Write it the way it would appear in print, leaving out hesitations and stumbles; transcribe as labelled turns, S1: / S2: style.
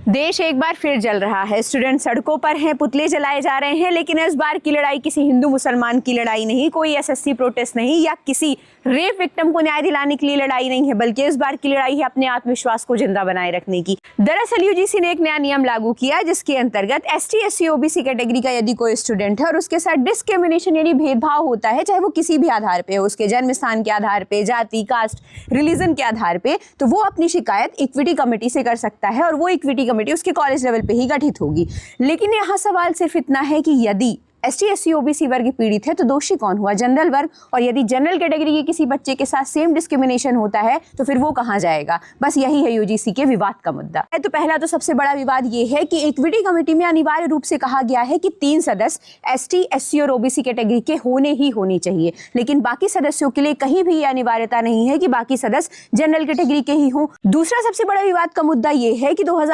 S1: देश एक बार फिर जल रहा है। स्टूडेंट सड़कों पर हैं, पुतले जलाए जा रहे हैं। लेकिन इस बार की लड़ाई किसी हिंदू मुसलमान की लड़ाई नहीं, कोई एसएससी प्रोटेस्ट नहीं या किसी रेप विक्टिम को न्याय दिलाने के लिए लड़ाई नहीं है, बल्कि इस बार की लड़ाई है अपने आत्मविश्वास को जिंदा बनाए रखने की। दरअसल यूजीसी ने एक नया नियम लागू किया जिसके अंतर्गत एसटी, एससी, ओबीसी कैटेगरी का यदि कोई स्टूडेंट है और उसके साथ डिस्क्रिमिनेशन यानी भेदभाव होता है, चाहे वो किसी भी आधार पे हो, उसके जन्म स्थान के आधार पे, जाति, कास्ट, रिलीजन के आधार पे, तो वो अपनी शिकायत इक्विटी कमेटी से कर सकता है और वो इक्विटी कमेटी उसके कॉलेज लेवल पे ही गठित होगी। लेकिन यहाँ सवाल सिर्फ इतना है कि यदि एसटी, एससी, ओबीसी वर्ग पीड़ित है तो दोषी कौन हुआ? जनरल वर्ग। और यदि जनरल कैटेगरी के किसी बच्चे के साथ सेम डिस्क्रिमिनेशन होता है तो फिर वो कहाँ जाएगा? बस यही है यूजीसी के विवाद का मुद्दा। तो पहला तो सबसे बड़ा विवाद ये है कि इक्विटी कमेटी में अनिवार्य रूप से कहा गया है कि 3 सदस्य एसटी, एससी और ओबीसी कैटेगरी के होनी चाहिए, लेकिन बाकी सदस्यों के लिए कहीं भी ये अनिवार्यता नहीं है कि बाकी सदस्य जनरल कैटेगरी के ही हों। दूसरा सबसे बड़ा विवाद का मुद्दा ये है कि